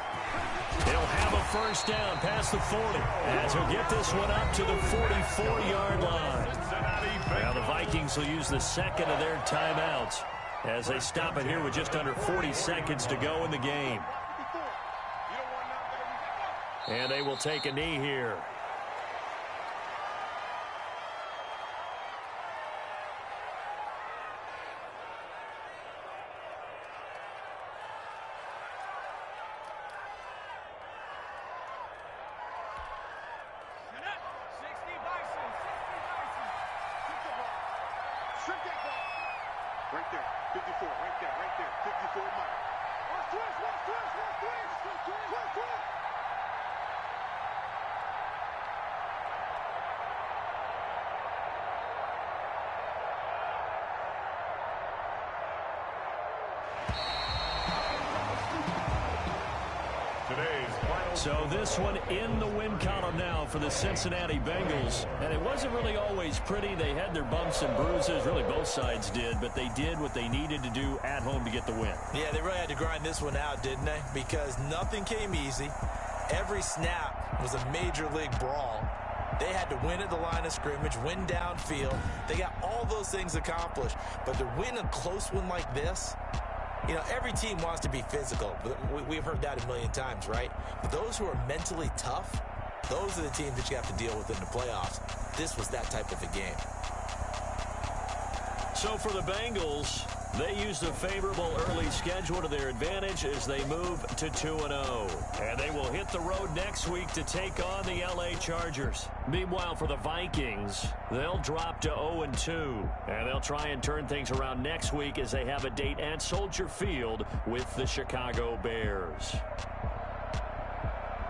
He'll have a first down past the 40 as he'll get this one up to the 44-yard line. Now the Vikings will use the second of their timeouts as they stop it here with just under 40 seconds to go in the game. And they will take a knee here. Right there, 54, right there, 54 Mike. Watch twist. So this one in the win column now for the Cincinnati Bengals. And it wasn't really always pretty. They had their bumps and bruises. Really, both sides did. But they did what they needed to do at home to get the win. Yeah, they really had to grind this one out, didn't they? Because nothing came easy. Every snap was a major league brawl. They had to win at the line of scrimmage, win downfield. They got all those things accomplished. But to win a close one like this, you know, every team wants to be physical. We've heard that a million times, right? But those who are mentally tough, those are the teams that you have to deal with in the playoffs. This was that type of a game. So for the Bengals, they used a favorable early schedule to their advantage as they move to 2-0. And they will hit the road next week to take on the LA Chargers. Meanwhile, for the Vikings, they'll drop to 0-2. And they'll try and turn things around next week as they have a date at Soldier Field with the Chicago Bears.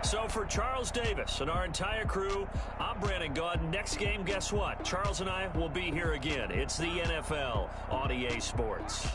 So for Charles Davis and our entire crew, I'm Brandon Gaudin. Next game, guess what? Charles and I will be here again. It's the NFL on EA Sports.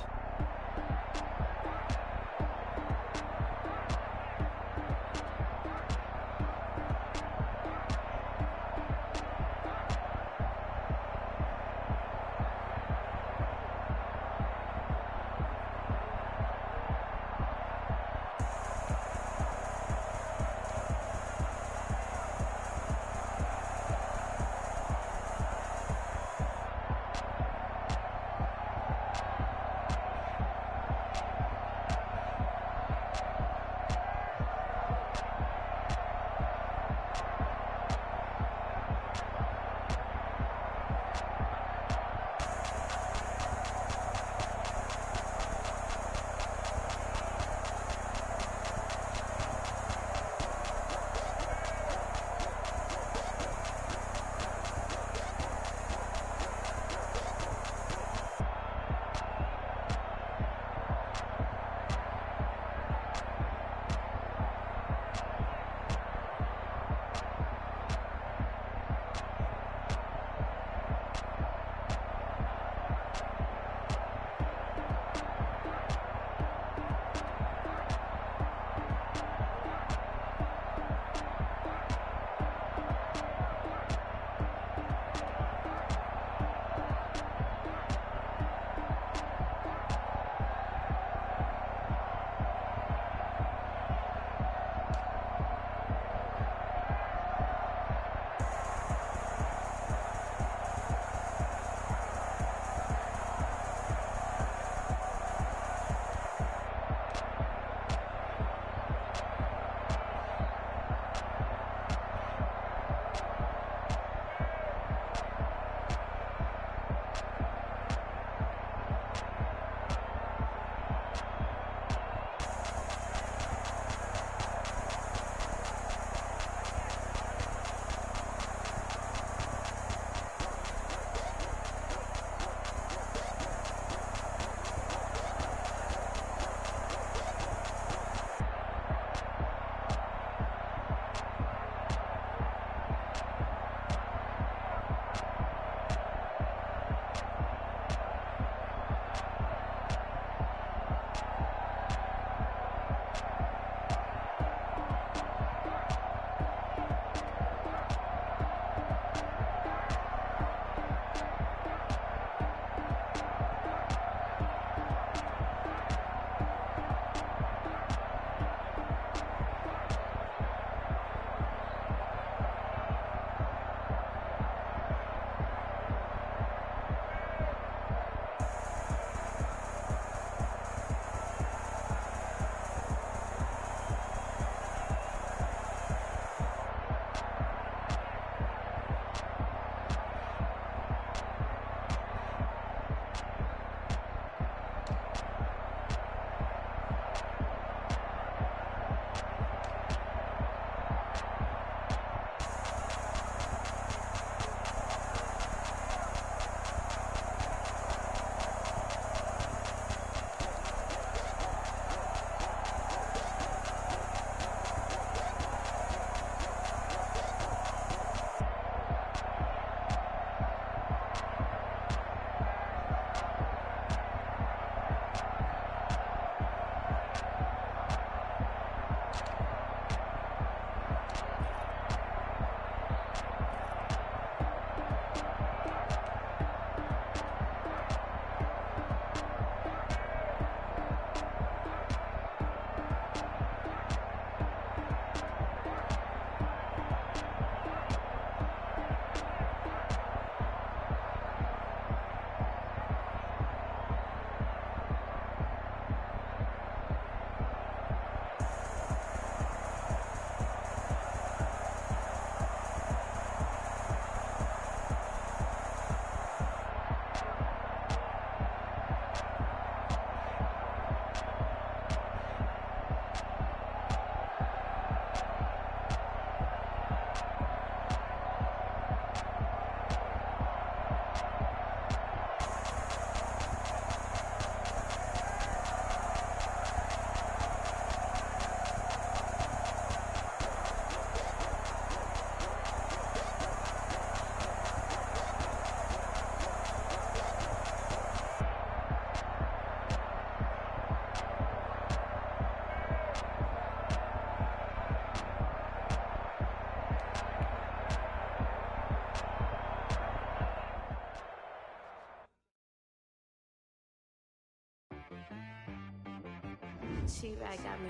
Cheap, I got me.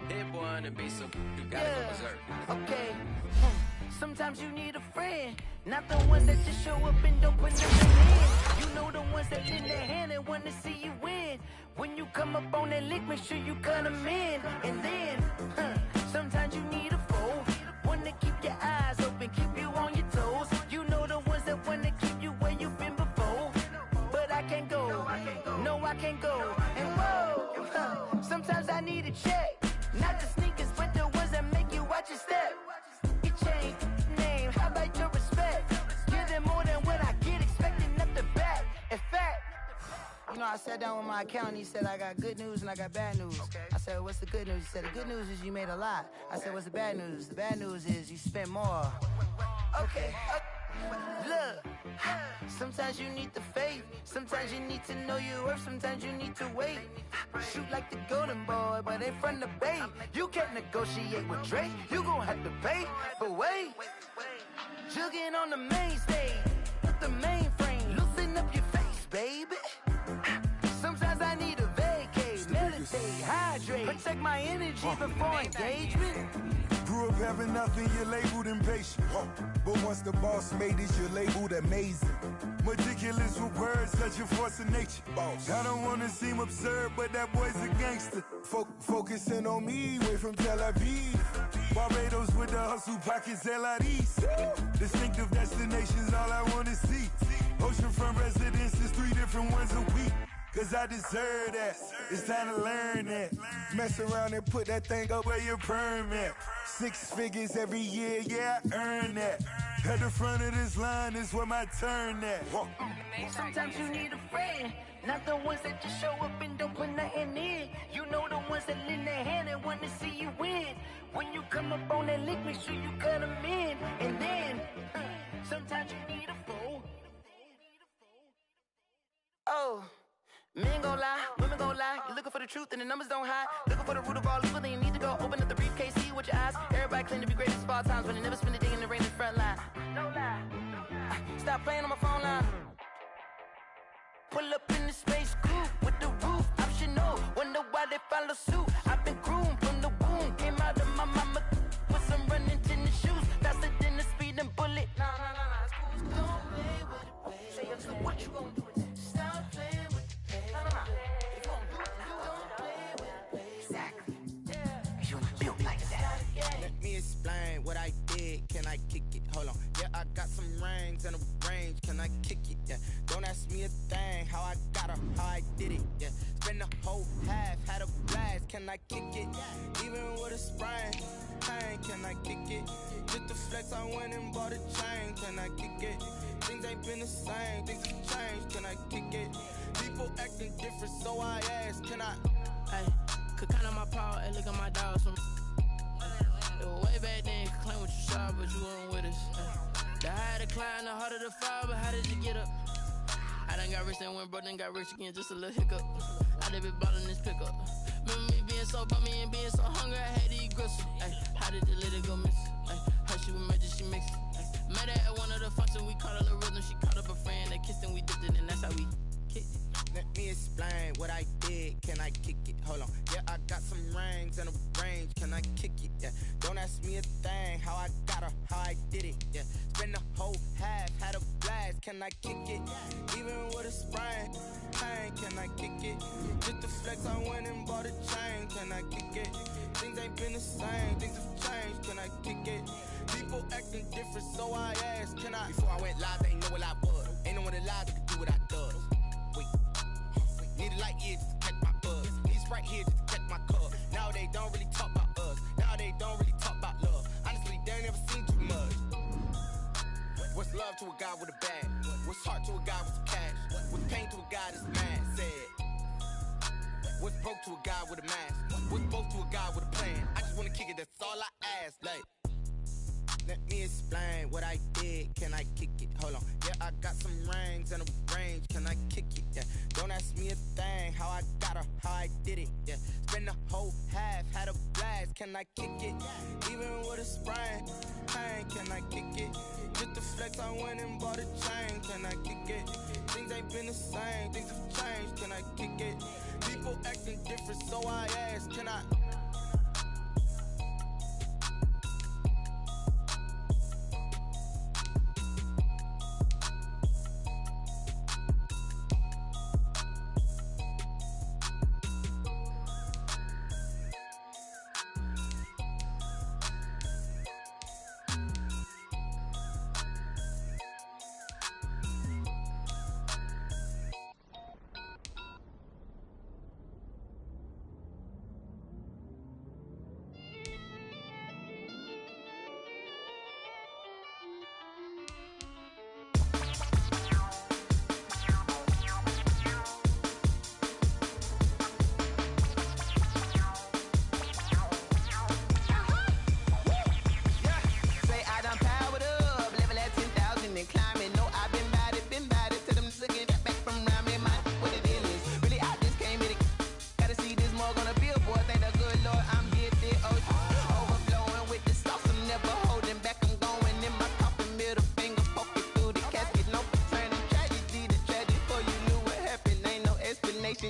Hit boy and be so you gotta go berserk. Okay. Sometimes you need a friend, not the ones that just show up and don't put nothing in. You know the ones that lend their hand and want to see you win. When you come up on that lick, make sure you cut them in. And then, sometimes you need a foe, one to keep your eyes open, keep you on your toes. You know the ones that want to keep you where you've been before. But I can't go, no I can't go. And whoa, sometimes I need a check, not the sneakers, but the ones that make you watch your step. Your chain, name, how about your respect? Give them more than what I get, expecting up the back. In fact, you know, I sat down with my accountant. He said, I got good news and I got bad news. I said, what's the good news? He said, the good news is you made a lot. I said, what's the bad news? The bad news is you spent more. Okay. Look, sometimes you need the faith. Sometimes you need to know your worth. Sometimes you need to wait. Shoot like the golden boy, but ain't from the bay. You can't negotiate with Drake. You gon' have to pay. But wait, jugging on the main stage with the mainframe. Loosen up your face, baby. Sometimes I need a vacate, meditate, hydrate, protect my energy before engagement. Grew up having nothing, you're labeled impatient. But once the boss made it, you're labeled amazing. Meticulous with words, such a force of nature. I don't wanna seem absurd, but that boy's a gangster. Focusing on me, way from Tel Aviv. Barbados with the hustle pockets, LIDs. Distinctive destinations, all I wanna see. Oceanfront residences, 3 different ones a week. Cause I deserve that, it's time to learn that. Mess around and put that thing up where your permit. 6 figures every year, yeah, I earn that. At the front of this line is where my turn at. Sometimes you need a friend, not the ones that just show up and don't put nothing in. You know the ones that lend their hand and want to see you win. When you come up on that lick, make sure you cut them in. And then, sometimes you need a fool. Oh. Men gon' lie, women gon' lie. You're looking for the truth and the numbers don't hide. Looking for the root of all evil, then you need to go open up the briefcase, see with your eyes. Everybody claim to be greatest of all times, but they never spend a day in the rain in the front line. No lie. Stop playing on my phone line. Pull up in the space coupe with the roof optional. Wonder why they follow suit. I've been groomed from the womb. Came out of my mama with some running tennis shoes. Faster than the speeding bullet. Nah. Don't play with it, baby. Say what you gon' do with that? Stop playing. Explain what I did, can I kick it? Hold on, yeah, I got some rings and a range, can I kick it? Yeah, don't ask me a thing, how I got her, how I did it, yeah. Spend the whole half, had a blast, can I kick it? Even with a sprain, pain, can I kick it? Just the flex, I went and bought a chain, can I kick it? Things ain't been the same, things have changed, can I kick it? People acting different, so I ask, can I? Hey, could count on my power, and look at my dogs from. Way back then, you could claim what you saw, but you weren't with us. The higher the climb, the harder the fall, but how did you get up? I done got rich and went broke, then got rich again, just a little hiccup. I done been ballin' this pickup. Remember me being so bummy and being so hungry, I had to eat gristle. Ay, how did the lady go miss? Ay, how she was magic, she mixed it. Met her at one of the functions, we caught a little rhythm, she caught up a friend, they kissed and we dipped it, and that's how we kicked it. Let me explain what I did, can I kick it? Hold on, yeah, I got some rings and a range, can I kick it? Yeah, don't ask me a thing, how I got her, how I did it? Yeah, spend the whole half, had a blast, can I kick it? Even with a sprain, pain, can I kick it? Just the flex, I went and bought a chain, can I kick it? Things ain't been the same, things have changed, can I kick it? People acting different, so I asked, can I? Before I went live, they ain't know what I was. Ain't no one alive that could do what I does. Wait. Need a light here just to catch my buzz. Need Sprite here just to catch my cup. Now they don't really talk about us. Now they don't really talk about love. Honestly, they ain't never seen too much. What's love to a guy with a bag? What's heart to a guy with some cash? What's pain to a guy that's mad? Said. What's broke to a guy with a mask? What's both to a guy with a plan? I just wanna kick it, that's all I ask. Like, let me explain what I did, can I kick it? Hold on, yeah, I got some rings and a range, can I kick it? Yeah, don't ask me a thing, how I got her, how I did it? Yeah, spend the whole half, had a blast, can I kick it? Even with a sprain, pain, can I kick it? Just the flex, I went and bought a chain, can I kick it? ain't been the same. Things have changed, can I kick it? People acting different, so I ask, can I?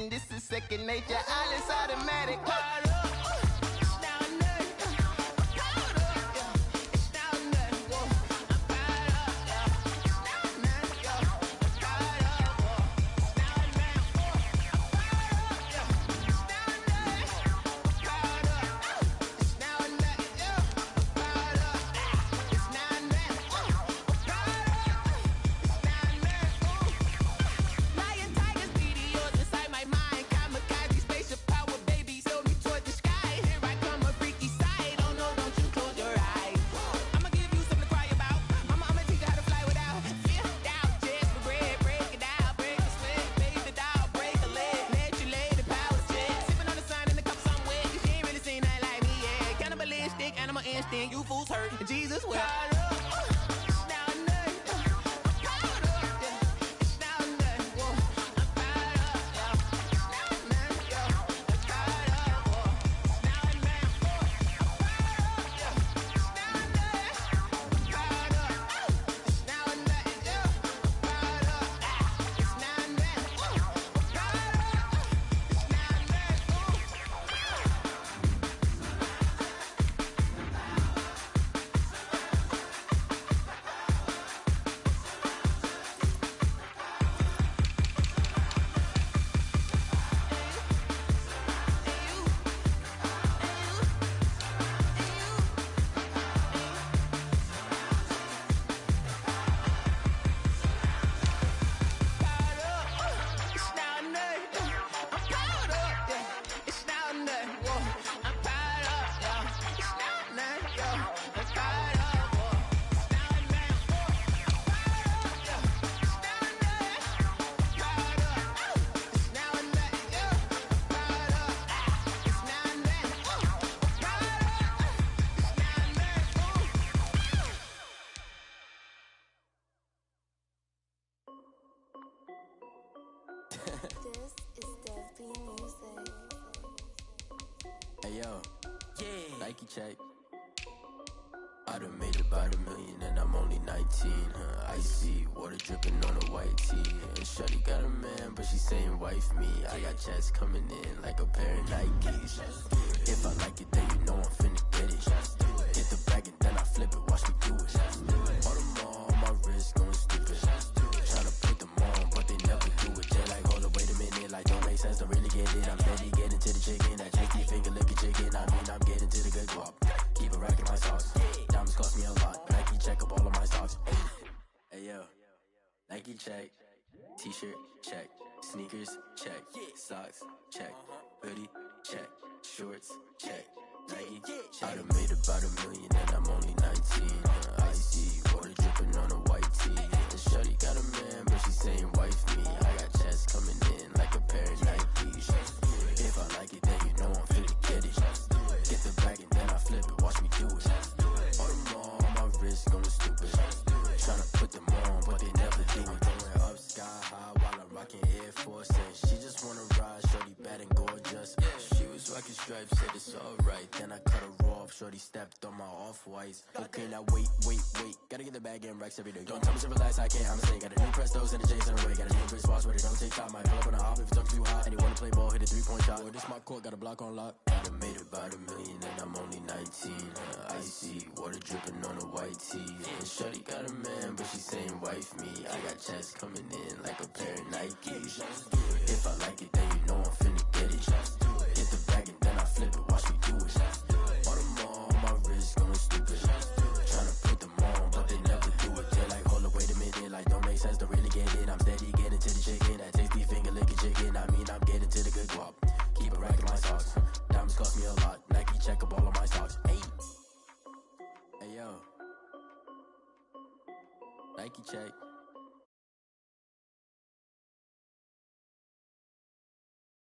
This is second nature, all is automatic. You fools hurt. Jesus will. This is Dev Music. Hey yo, yeah. Nike check. I done made about $1 million and I'm only 19. Icy water dripping on a white tee. And shorty got a man, but she saying wife me. I got checks coming in like a pair of Nikes. If I like it, then you know I'm finna get it. Get the bag and then I flip it. Watch me do it. All them all on my wrist going stupid. Tryna put them on, but they never do it. They like, hold up, wait a minute. Like, don't make sense, don't really get it. I'm steady getting to the chicken. That tasty finger licking chicken. I mean, I'm getting to the good guap. Keep it racking my sauce. Diamonds cost me a lot. Nike check up all of my stocks. Hey yo, Nike check. T-shirt check. Sneakers check. Socks check. Hoodie check. Shorts check. Nike I done made about $1 million and I'm only 19. Icy water dripping on a white tee. And shorty got a man, but she saying wife me. I got checks coming in like a pair of Nikes. If I like it, then you know I'm finna get it. Get the bag and then I flip it. Watch me do it. All them all on my wrist going stupid. Tryna put them on, but they never do it. Going up sky high while I'm rocking Air Force. And she just wanna ride, shorty bad and gorgeous. She was rocking stripes, said it's alright. Then I cut her off, shorty stepped on my off-whites. Okay, now wait. Gotta get the bag and racks every day. Don't tell me to relax, I can't, I'm saying. Got a new Prestos and a J's in the way. Got a new great spots where they don't take time. Might pull up on the hop if it's up too hot. And you wanna play ball, hit a 3-point shot. Boy, this my court, got a block on lock. I done made about $1 million and I'm only 19. Icy, water dripping on a white tee. And shorty got a man, but she saying wife me. I got checks coming in like a pair of Nikes. If I like it, then you know I'm finna get it. Hit the bag and then I flip it, watch me do it. All them on my wrist going stupid. Tryna put them on, but they never do it. They're like, hold up, wait a minute, like don't make sense to really get it. I'm steady getting to the chicken, that tasty finger licking chicken. I mean, I'm getting to the good guap. Keep a rack in my socks. Diamonds cost me a lot. Nike check up all of my stocks. Hey, hey yo, Nike check.